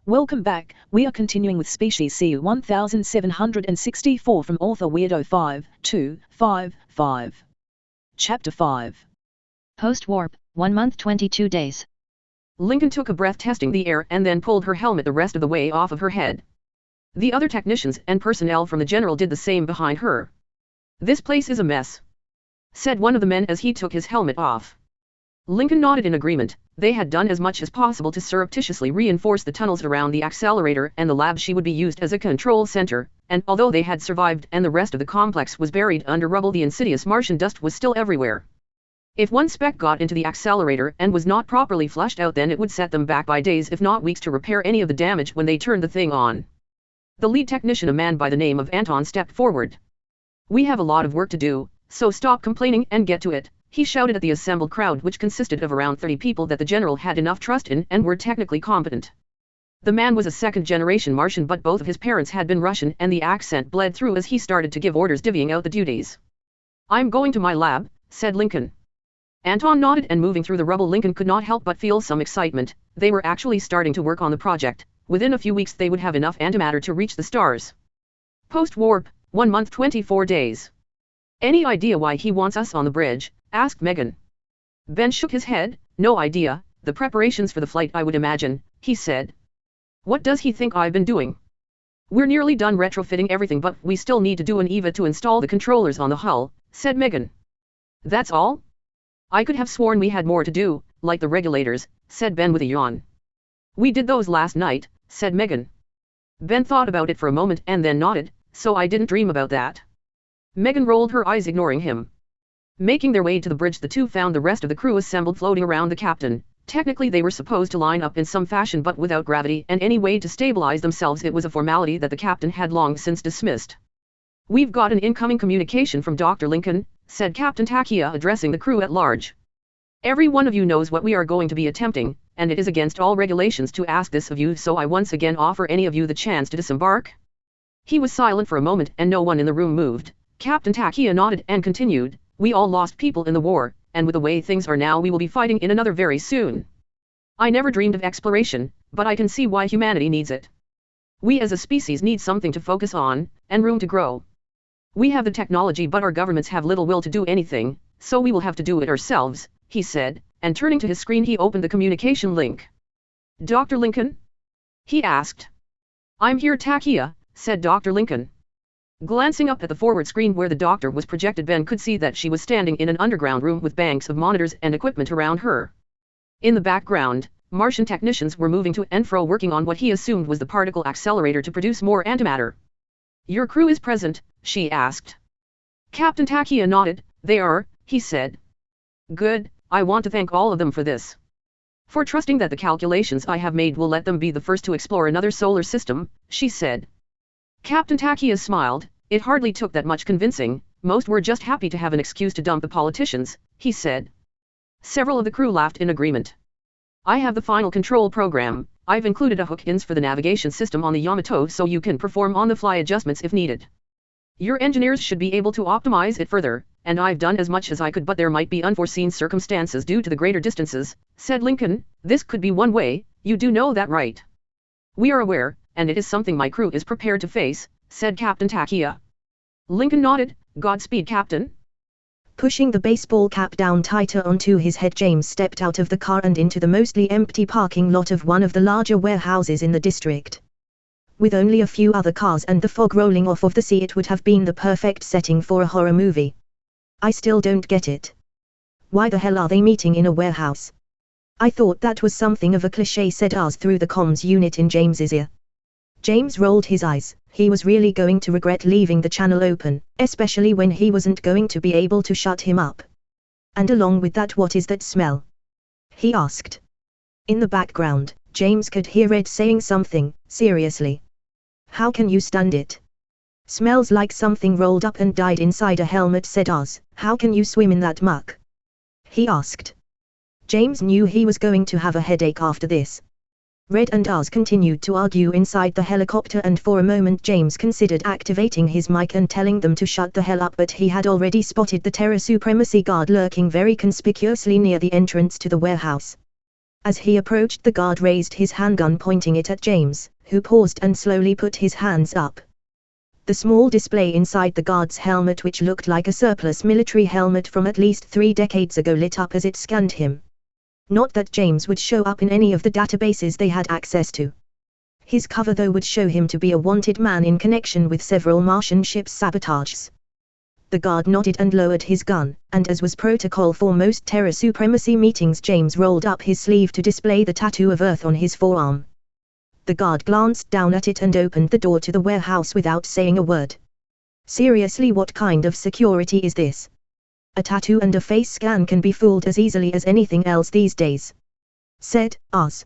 Welcome back. We are continuing with species C1764 from author Weirdo 5255. Chapter 5. Post-warp, 1 month 22 days. Lincoln took a breath testing the air and then pulled her helmet the rest of the way off of her head. The other technicians and personnel from the general did the same behind her. "This place is a mess," said one of the men as he took his helmet off. Lincoln nodded in agreement. They had done as much as possible to surreptitiously reinforce the tunnels around the accelerator and the lab she would be used as a control center, and although they had survived and the rest of the complex was buried under rubble, the insidious Martian dust was still everywhere. If one speck got into the accelerator and was not properly flushed out, then it would set them back by days if not weeks to repair any of the damage when they turned the thing on. The lead technician, a man by the name of Anton, stepped forward. "We have a lot of work to do, so stop complaining and get to it," he shouted at the assembled crowd, which consisted of around 30 people that the general had enough trust in and were technically competent. The man was a second-generation Martian, but both of his parents had been Russian, and the accent bled through as he started to give orders divvying out the duties. "I'm going to my lab," said Lincoln. Anton nodded, and moving through the rubble, Lincoln could not help but feel some excitement. They were actually starting to work on the project. Within a few weeks they would have enough antimatter to reach the stars. Post-warp, 1 month 24 days. "Any idea why he wants us on the bridge?" asked Megan. Ben shook his head. "No idea, the preparations for the flight, I would imagine," he said. "What does he think I've been doing?" "We're nearly done retrofitting everything, but we still need to do an EVA to install the controllers on the hull," said Megan. "That's all? I could have sworn we had more to do, like the regulators," said Ben with a yawn. "We did those last night," said Megan. Ben thought about it for a moment and then nodded. "So I didn't dream about that." Megan rolled her eyes, ignoring him. Making their way to the bridge, the two found the rest of the crew assembled floating around the captain. Technically they were supposed to line up in some fashion, but without gravity and any way to stabilize themselves, it was a formality that the captain had long since dismissed. "We've got an incoming communication from Dr. Lincoln," said Captain Takia, addressing the crew at large. "Every one of you knows what we are going to be attempting, and it is against all regulations to ask this of you, so I once again offer any of you the chance to disembark." He was silent for a moment and no one in the room moved. Captain Takia nodded and continued, "We all lost people in the war, and with the way things are now we will be fighting in another very soon. I never dreamed of exploration, but I can see why humanity needs it. We as a species need something to focus on, and room to grow. We have the technology, but our governments have little will to do anything, so we will have to do it ourselves," he said, and turning to his screen he opened the communication link. "Dr. Lincoln?" he asked. "I'm here, Takia," said Dr. Lincoln. Glancing up at the forward screen where the doctor was projected, Ben could see that she was standing in an underground room with banks of monitors and equipment around her. In the background, Martian technicians were moving to and fro, working on what he assumed was the particle accelerator to produce more antimatter. "Your crew is present?" she asked. Captain Takia nodded. "They are," he said. "Good, I want to thank all of them for this. For trusting that the calculations I have made will let them be the first to explore another solar system," she said. Captain Takia smiled. "It hardly took that much convincing, most were just happy to have an excuse to dump the politicians," he said. Several of the crew laughed in agreement. "I have the final control program. I've included a hook-ins for the navigation system on the Yamato so you can perform on-the-fly adjustments if needed. Your engineers should be able to optimize it further, and I've done as much as I could, but there might be unforeseen circumstances due to the greater distances," said Lincoln. "This could be one way, you do know that, right?" "We are aware, and it is something my crew is prepared to face," said Captain Takia. Lincoln nodded. "Godspeed, Captain." Pushing the baseball cap down tighter onto his head, James stepped out of the car and into the mostly empty parking lot of one of the larger warehouses in the district. With only a few other cars and the fog rolling off of the sea, it would have been the perfect setting for a horror movie. "I still don't get it. Why the hell are they meeting in a warehouse? I thought that was something of a cliché," said Oz through the comms unit in James's ear. James rolled his eyes. He was really going to regret leaving the channel open, especially when he wasn't going to be able to shut him up. "And along with that, what is that smell?" he asked. In the background, James could hear Ed saying something. "Seriously? How can you stand it? Smells like something rolled up and died inside a helmet," said Oz. "How can you swim in that muck?" he asked. James knew he was going to have a headache after this. Red and Oz continued to argue inside the helicopter, and for a moment James considered activating his mic and telling them to shut the hell up, but he had already spotted the Terra Supremacy Guard lurking very conspicuously near the entrance to the warehouse. As he approached, the guard raised his handgun, pointing it at James, who paused and slowly put his hands up. The small display inside the guard's helmet, which looked like a surplus military helmet from at least 3 decades ago, lit up as it scanned him. Not that James would show up in any of the databases they had access to. His cover, though, would show him to be a wanted man in connection with several Martian ships' sabotages. The guard nodded and lowered his gun, and as was protocol for most Terra Supremacy meetings, James rolled up his sleeve to display the tattoo of Earth on his forearm. The guard glanced down at it and opened the door to the warehouse without saying a word. Seriously, what kind of security is this? A tattoo and a face scan can be fooled as easily as anything else these days, said Oz.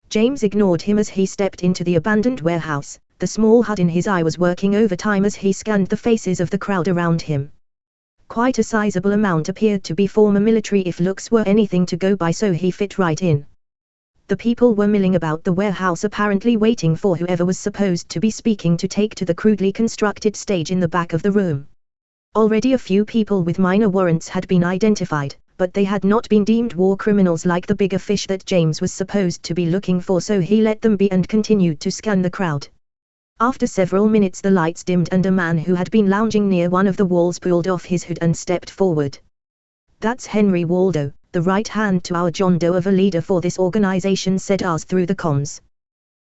James ignored him as he stepped into the abandoned warehouse. The small HUD in his eye was working overtime as he scanned the faces of the crowd around him. Quite a sizable amount appeared to be former military if looks were anything to go by, so he fit right in. The people were milling about the warehouse, apparently waiting for whoever was supposed to be speaking to take to the crudely constructed stage in the back of the room. Already a few people with minor warrants had been identified, but they had not been deemed war criminals like the bigger fish that James was supposed to be looking for, so he let them be and continued to scan the crowd. After several minutes, the lights dimmed and a man who had been lounging near one of the walls pulled off his hood and stepped forward. "That's Henry Waldo, the right hand to our John Doe of a leader for this organization," said Oz through the comms.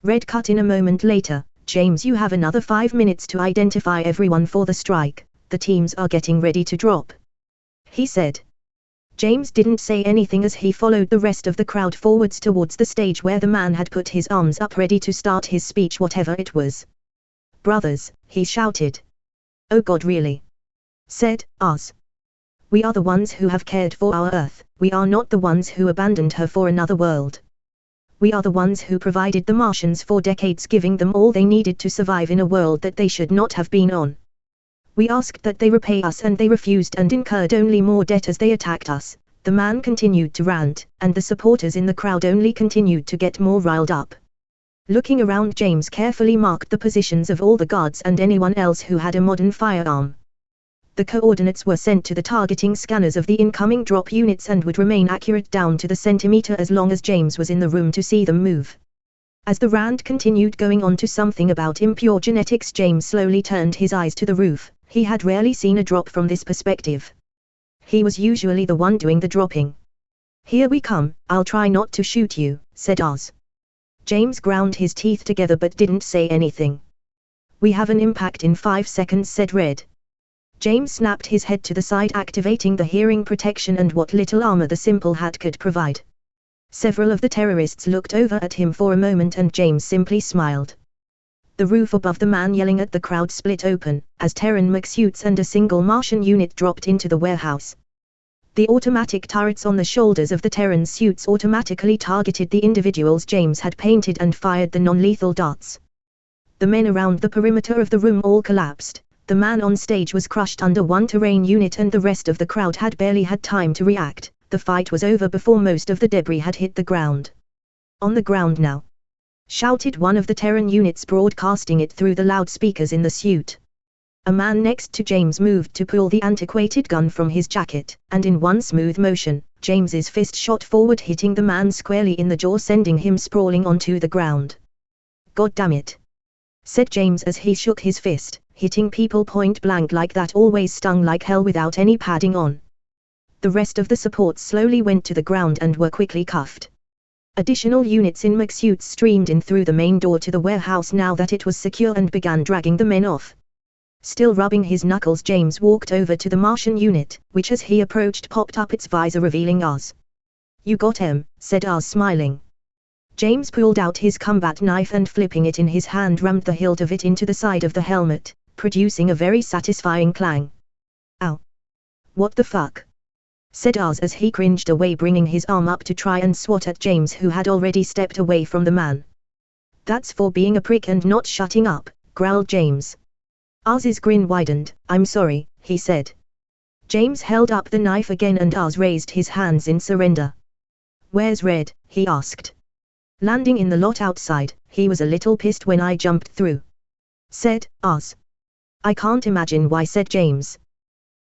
Red cut in a moment later. "James, you have another 5 minutes to identify everyone for the strike. The teams are getting ready to drop," he said. James didn't say anything as he followed the rest of the crowd forwards towards the stage where the man had put his arms up ready to start his speech, whatever it was. "Brothers," he shouted. "Oh God, really?" said Oz. "We are the ones who have cared for our Earth. We are not the ones who abandoned her for another world. We are the ones who provided the Martians for decades, giving them all they needed to survive in a world that they should not have been on. We asked that they repay us and they refused and incurred only more debt as they attacked us." The man continued to rant, and the supporters in the crowd only continued to get more riled up. Looking around, James carefully marked the positions of all the guards and anyone else who had a modern firearm. The coordinates were sent to the targeting scanners of the incoming drop units and would remain accurate down to the centimeter as long as James was in the room to see them move. As the rant continued going on to something about impure genetics, James slowly turned his eyes to the roof. He had rarely seen a drop from this perspective. He was usually the one doing the dropping. "Here we come, I'll try not to shoot you," said Oz. James ground his teeth together but didn't say anything. "We have an impact in 5 seconds," said Red. James snapped his head to the side, activating the hearing protection and what little armor the simple hat could provide. Several of the terrorists looked over at him for a moment and James simply smiled. The roof above the man yelling at the crowd split open, as Terran mech suits and a single Martian unit dropped into the warehouse. The automatic turrets on the shoulders of the Terran suits automatically targeted the individuals James had painted and fired the non-lethal darts. The men around the perimeter of the room all collapsed. The man on stage was crushed under one terrain unit and the rest of the crowd had barely had time to react. The fight was over before most of the debris had hit the ground. "On the ground now," shouted one of the Terran units, broadcasting it through the loudspeakers in the suit. A man next to James moved to pull the antiquated gun from his jacket, and in one smooth motion, James's fist shot forward, hitting the man squarely in the jaw, sending him sprawling onto the ground. "God damn it," said James as he shook his fist. Hitting people point blank like that always stung like hell without any padding on. The rest of the support slowly went to the ground and were quickly cuffed. Additional units in mech suits streamed in through the main door to the warehouse now that it was secure and began dragging the men off. Still rubbing his knuckles, James walked over to the Martian unit, which as he approached popped up its visor revealing Oz. "You got him," said Oz, smiling. James pulled out his combat knife and flipping it in his hand rammed the hilt of it into the side of the helmet, producing a very satisfying clang. "Ow. What the fuck?" said Oz as he cringed away, bringing his arm up to try and swat at James, who had already stepped away from the man. "That's for being a prick and not shutting up," growled James. Oz's grin widened. "I'm sorry," he said. James held up the knife again and Oz raised his hands in surrender. "Where's Red?" he asked. "Landing in the lot outside. He was a little pissed when I jumped through," said Oz. "I can't imagine why," said James.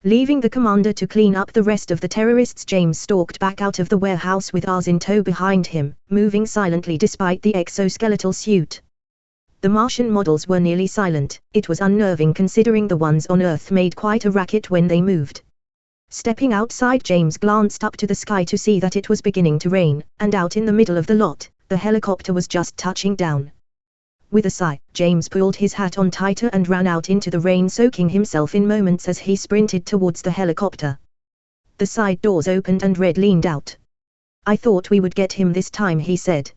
Leaving the commander to clean up the rest of the terrorists, James stalked back out of the warehouse with ours in tow behind him, moving silently despite the exoskeletal suit. The Martian models were nearly silent. It was unnerving considering the ones on Earth made quite a racket when they moved. Stepping outside, James glanced up to the sky to see that it was beginning to rain, and out in the middle of the lot, the helicopter was just touching down. With a sigh, James pulled his hat on tighter and ran out into the rain, soaking himself in moments as he sprinted towards the helicopter. The side doors opened and Red leaned out. "I thought we would get him this time," he said.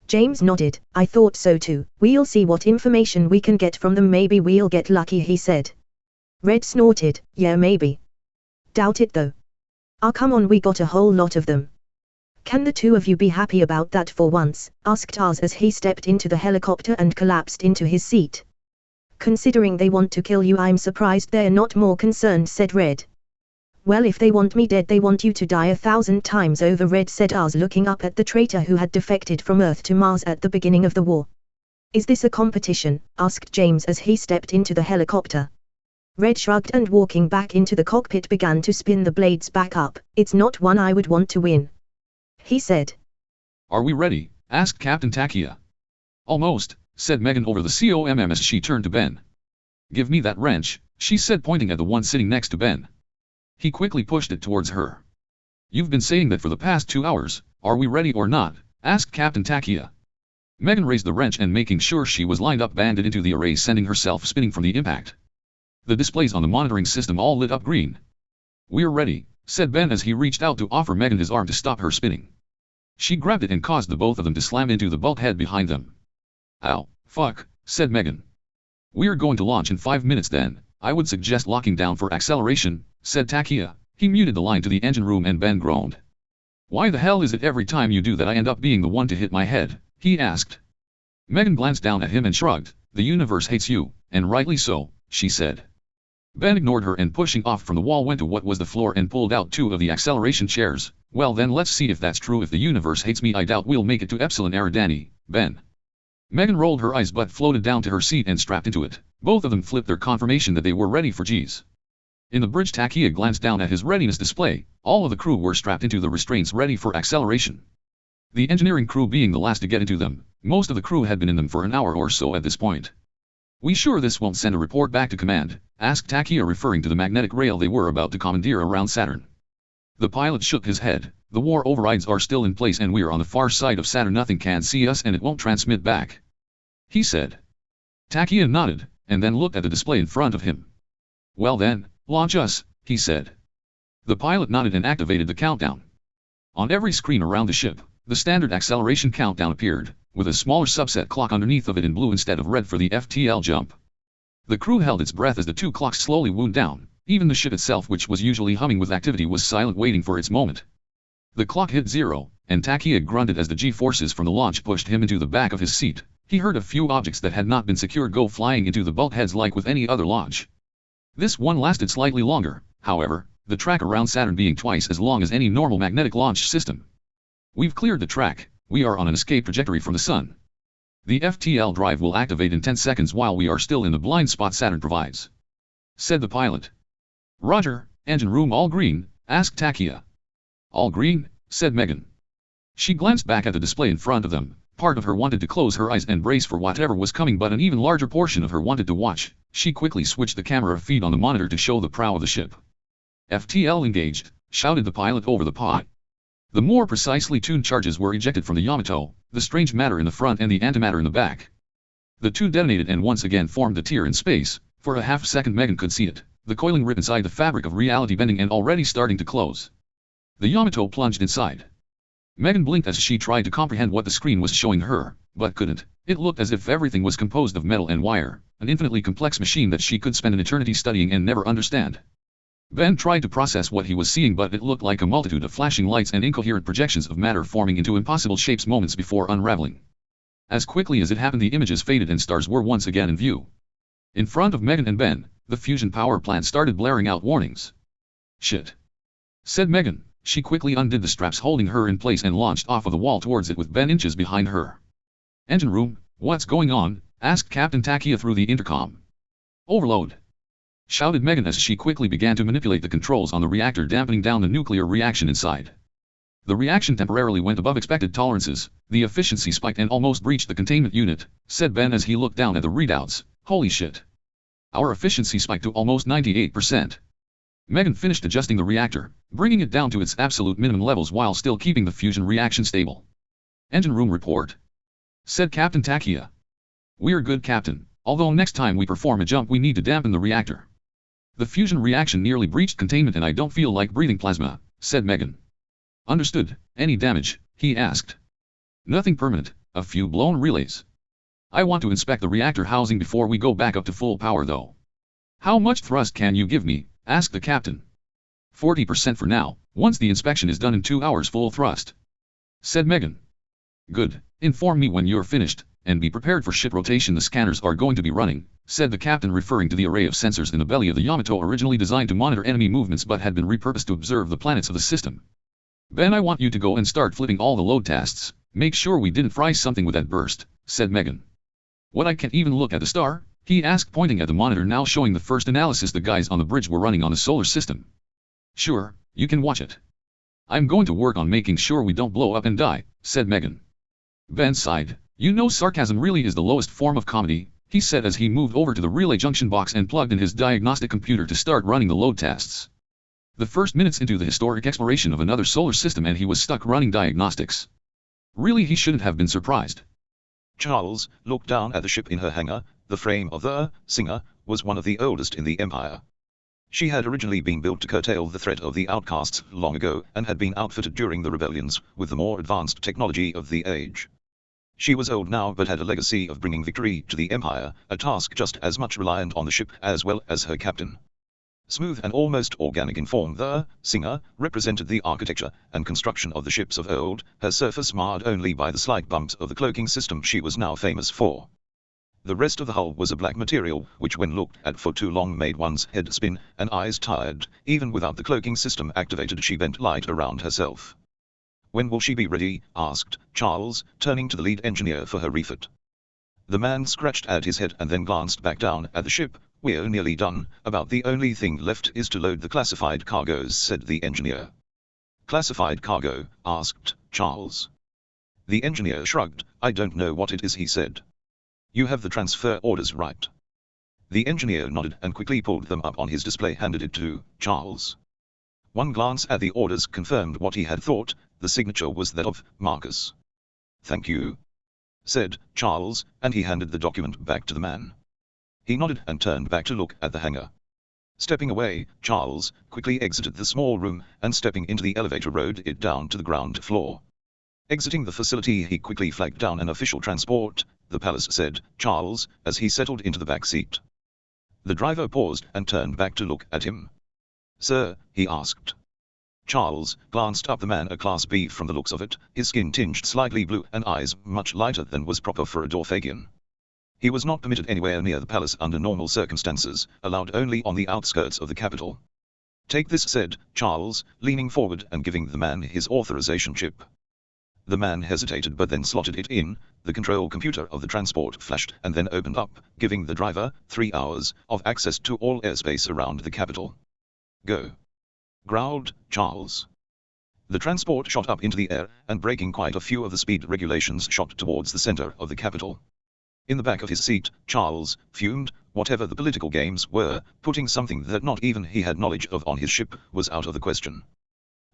James nodded. "I thought so too. We'll see what information we can get from them. Maybe we'll get lucky," he said. Red snorted. "Yeah, maybe. Doubt it though. Ah, come on, we got a whole lot of them." "Can the two of you be happy about that for once?" asked Ars as he stepped into the helicopter and collapsed into his seat. "Considering they want to kill you, I'm surprised they're not more concerned," said Red. "Well, if they want me dead, they want you to die 1,000 times over," Red said, Ars looking up at the traitor who had defected from Earth to Mars at the beginning of the war. "Is this a competition?" asked James as he stepped into the helicopter. Red shrugged and, walking back into the cockpit, began to spin the blades back up. "It's not one I would want to win," he said. "Are we ready?" asked Captain Takia. "Almost," said Megan over the COMM as she turned to Ben. "Give me that wrench," she said, pointing at the one sitting next to Ben. He quickly pushed it towards her. "You've been saying that for the past 2 hours, are we ready or not?" asked Captain Takia. Megan raised the wrench and, making sure she was lined up, banded into the array, sending herself spinning from the impact. The displays on the monitoring system all lit up green. "We're ready," said Ben as he reached out to offer Megan his arm to stop her spinning. She grabbed it and caused the both of them to slam into the bulkhead behind them. "Ow, fuck," said Megan. "We're going to launch in 5 minutes then. I would suggest locking down for acceleration," said Takia. He muted the line to the engine room and Ben groaned. "Why the hell is it every time you do that I end up being the one to hit my head?" he asked. Megan glanced down at him and shrugged. "The universe hates you, and rightly so," she said. Ben ignored her and, pushing off from the wall, went to what was the floor and pulled out 2 of the acceleration chairs. "Well then, let's see if that's true. If the universe hates me, I doubt we'll make it to Epsilon Eridani, Ben." Megan rolled her eyes but floated down to her seat and strapped into it. Both of them flipped their confirmation that they were ready for G's. In the bridge, Takia glanced down at his readiness display. All of the crew were strapped into the restraints, ready for acceleration. The engineering crew being the last to get into them. Most of the crew had been in them for an hour or so at this point. "We sure this won't send a report back to command?" asked Takia, referring to the magnetic rail they were about to commandeer around Saturn. The pilot shook his head. "The war overrides are still in place and we're on the far side of Saturn. Nothing can see us and it won't transmit back," he said. Takia nodded, and then looked at the display in front of him. "Well then, launch us," he said. The pilot nodded and activated the countdown. On every screen around the ship, the standard acceleration countdown appeared, with a smaller subset clock underneath of it in blue instead of red for the FTL jump. The crew held its breath as the 2 clocks slowly wound down. Even the ship itself, which was usually humming with activity, was silent, waiting for its moment. The clock hit 0, and Takia grunted as the G-forces from the launch pushed him into the back of his seat. He heard a few objects that had not been secured go flying into the bulkheads like with any other launch. This one lasted slightly longer, however, the track around Saturn being twice as long as any normal magnetic launch system. "We've cleared the track. We are on an escape trajectory from the Sun. The FTL drive will activate in 10 seconds while we are still in the blind spot Saturn provides," said the pilot. "Roger, engine room all green?" asked Takia. "All green," said Megan. She glanced back at the display in front of them. Part of her wanted to close her eyes and brace for whatever was coming, but an even larger portion of her wanted to watch. She quickly switched the camera feed on the monitor to show the prow of the ship. "FTL engaged," shouted the pilot over the pod. The more precisely tuned charges were ejected from the Yamato, the strange matter in the front and the antimatter in the back. The 2 detonated and once again formed the tear in space. For a half second Megan could see it, the coiling rip inside the fabric of reality bending and already starting to close. The Yamato plunged inside. Megan blinked as she tried to comprehend what the screen was showing her, but couldn't. It looked as if everything was composed of metal and wire, an infinitely complex machine that she could spend an eternity studying and never understand. Ben tried to process what he was seeing, but it looked like a multitude of flashing lights and incoherent projections of matter forming into impossible shapes moments before unraveling. As quickly as it happened, the images faded and stars were once again in view. In front of Megan and Ben, the fusion power plant started blaring out warnings. "Shit," said Megan. She quickly undid the straps holding her in place and launched off of the wall towards it with Ben inches behind her. "Engine room, what's going on?" asked Captain Takia through the intercom. "Overload," shouted Megan as she quickly began to manipulate the controls on the reactor, dampening down the nuclear reaction inside. The reaction temporarily went above expected tolerances, the efficiency spiked and almost breached the containment unit, said Ben as he looked down at the readouts. Holy shit. Our efficiency spiked to almost 98%. Megan finished adjusting the reactor, bringing it down to its absolute minimum levels while still keeping the fusion reaction stable. Engine room report, said Captain Takia. We're good, Captain, although next time we perform a jump we need to dampen the reactor. The fusion reaction nearly breached containment and I don't feel like breathing plasma, said Megan. Understood. Any damage? He asked. Nothing permanent, a few blown relays. I want to inspect the reactor housing before we go back up to full power though. How much thrust can you give me? Asked the captain. 40% for now, once the inspection is done in 2 hours full thrust, said Megan. Good, inform me when you're finished, and be prepared for ship rotation the scanners are going to be running, said the captain referring to the array of sensors in the belly of the Yamato originally designed to monitor enemy movements but had been repurposed to observe the planets of the system. Ben, I want you to go and start flipping all the load tests. Make sure we didn't fry something with that burst, said Megan. What, I can't even look at the star? He asked, pointing at the monitor now showing the first analysis the guys on the bridge were running on the solar system. Sure, you can watch it. I'm going to work on making sure we don't blow up and die, said Megan. Ben sighed. You know, sarcasm really is the lowest form of comedy, he said as he moved over to the relay junction box and plugged in his diagnostic computer to start running the load tests. The first minutes into the historic exploration of another solar system and he was stuck running diagnostics. Really, he shouldn't have been surprised. Charles looked down at the ship in her hangar. The frame of the Singer was one of the oldest in the Empire. She had originally been built to curtail the threat of the outcasts long ago and had been outfitted during the rebellions with the more advanced technology of the age. She was old now but had a legacy of bringing victory to the Empire, a task just as much reliant on the ship as well as her captain. Smooth and almost organic in form, the Singer represented the architecture and construction of the ships of old, her surface marred only by the slight bumps of the cloaking system she was now famous for. The rest of the hull was a black material, which when looked at for too long made one's head spin and eyes tired. Even without the cloaking system activated, she bent light around herself. When will she be ready? Asked Charles, turning to the lead engineer for her refit. The man scratched at his head and then glanced back down at the ship. We're nearly done, about the only thing left is to load the classified cargoes, said the engineer. Classified cargo? Asked Charles. The engineer shrugged. I don't know what it is, he said. You have the transfer orders, right? The engineer nodded and quickly pulled them up on his display, handed it to Charles. One glance at the orders confirmed what he had thought. The signature was that of Marcus. Thank you, said Charles, and he handed the document back to the man. He nodded and turned back to look at the hangar. Stepping away, Charles quickly exited the small room and stepping into the elevator rode it down to the ground floor. Exiting the facility, he quickly flagged down an official transport, the palace, said Charles, as he settled into the back seat. The driver paused and turned back to look at him. Sir, he asked. Charles glanced up the man, a Class B from the looks of it, his skin tinged slightly blue and eyes much lighter than was proper for a Dorfagian. He was not permitted anywhere near the palace under normal circumstances, allowed only on the outskirts of the capital. Take this, said Charles, leaning forward and giving the man his authorization chip. The man hesitated but then slotted it in. The control computer of the transport flashed and then opened up, giving the driver 3 hours of access to all airspace around the capital. Go, growled Charles. The transport shot up into the air, and breaking quite a few of the speed regulations, shot towards the center of the capital. In the back of his seat, Charles fumed. Whatever the political games were, putting something that not even he had knowledge of on his ship was out of the question.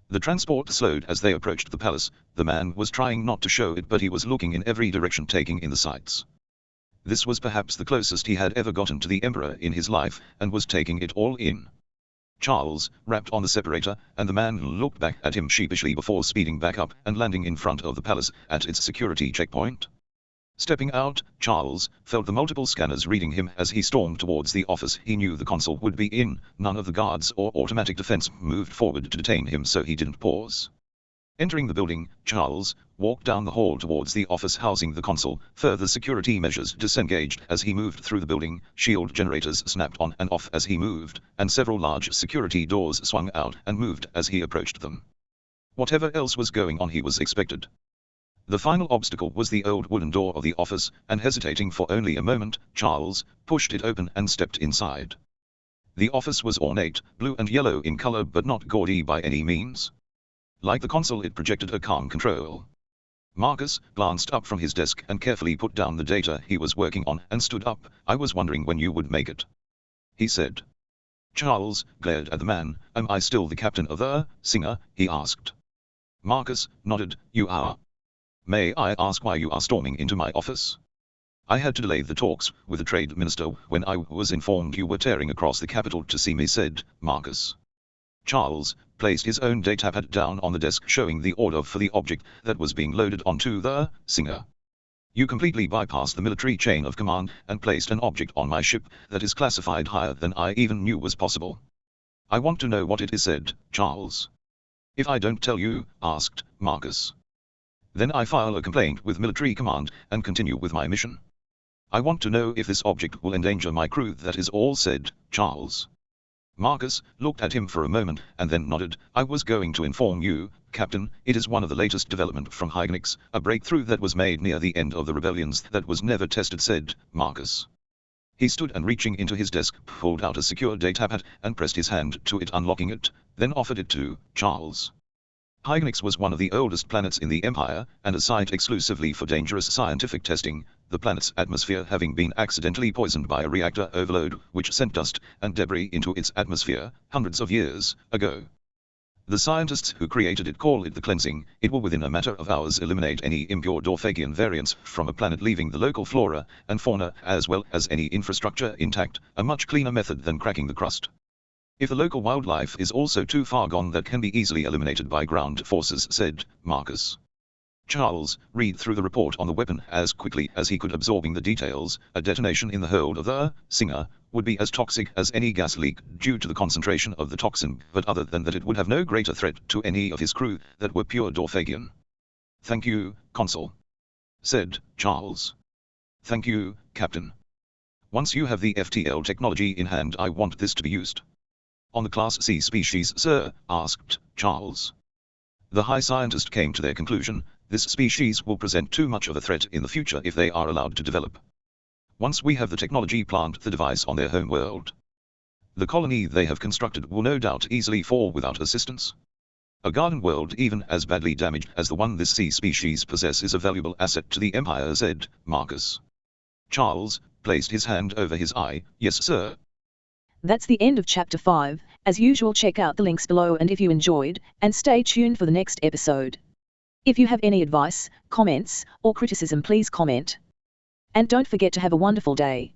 The transport slowed as they approached the palace. The man was trying not to show it, but he was looking in every direction, taking in the sights. This was perhaps the closest he had ever gotten to the Emperor in his life, and was taking it all in. Charles rapped on the separator, and the man looked back at him sheepishly before speeding back up and landing in front of the palace at its security checkpoint. Stepping out, Charles felt the multiple scanners reading him as he stormed towards the office. He knew the consul would be in. None of the guards or automatic defense moved forward to detain him, so he didn't pause. Entering the building, Charles walked down the hall towards the office housing the consul. Further security measures disengaged as he moved through the building. Shield generators snapped on and off as he moved, and several large security doors swung out and moved as he approached them. Whatever else was going on, he was expected. The final obstacle was the old wooden door of the office, and hesitating for only a moment, Charles pushed it open and stepped inside. The office was ornate, blue and yellow in color but not gaudy by any means. Like the console, it projected a calm control. Marcus glanced up from his desk and carefully put down the data he was working on and stood up. "I was wondering when you would make it," he said. Charles glared at the man. "Am I still the captain of the Singer?" he asked. Marcus nodded. "You are. May I ask why you are storming into my office?" "I had to delay the talks with the trade minister when I was informed you were tearing across the capital to see me," said Marcus. Charles placed his own datapad down on the desk, showing the order for the object that was being loaded onto the Singer. "You completely bypassed the military chain of command and placed an object on my ship that is classified higher than I even knew was possible." "I want to know what it is," said Charles. "If I don't tell you," asked Marcus, "then I file a complaint with military command and continue with my mission. I want to know if this object will endanger my crew, that is all," said Charles. Marcus looked at him for a moment and then nodded. "I was going to inform you, Captain, it is one of the latest development from Hygienix, a breakthrough that was made near the end of the rebellions that was never tested," said Marcus. He stood and, reaching into his desk, pulled out a secure datapad and pressed his hand to it, unlocking it, then offered it to Charles. Hygienix was one of the oldest planets in the Empire, and a site exclusively for dangerous scientific testing, the planet's atmosphere having been accidentally poisoned by a reactor overload which sent dust and debris into its atmosphere hundreds of years ago. The scientists who created it call it the cleansing. It will within a matter of hours eliminate any impure Dorfagian variants from a planet, leaving the local flora and fauna as well as any infrastructure intact, a much cleaner method than cracking the crust. If the local wildlife is also too far gone, that can be easily eliminated by ground forces," said Marcus. Charles read through the report on the weapon as quickly as he could, absorbing the details. A detonation in the hold of the Singer would be as toxic as any gas leak due to the concentration of the toxin, but other than that it would have no greater threat to any of his crew that were pure Dorfagian. "Thank you, Consul," said Charles. "Thank you, Captain. Once you have the FTL technology in hand, I want this to be used." "On the Class C species, sir?" asked Charles. The High Scientist came to their conclusion. This species will present too much of a threat in the future if they are allowed to develop. Once we have the technology, plant the device on their home world. The colony they have constructed will no doubt easily fall without assistance. A garden world even as badly damaged as the one this sea species possesses is a valuable asset to the Empire, said Marcus. Charles placed his hand over his eye. "Yes, sir." That's the end of Chapter 5. As usual, check out the links below, and if you enjoyed, and stay tuned for the next episode. If you have any advice, comments, or criticism, please comment. And don't forget to have a wonderful day.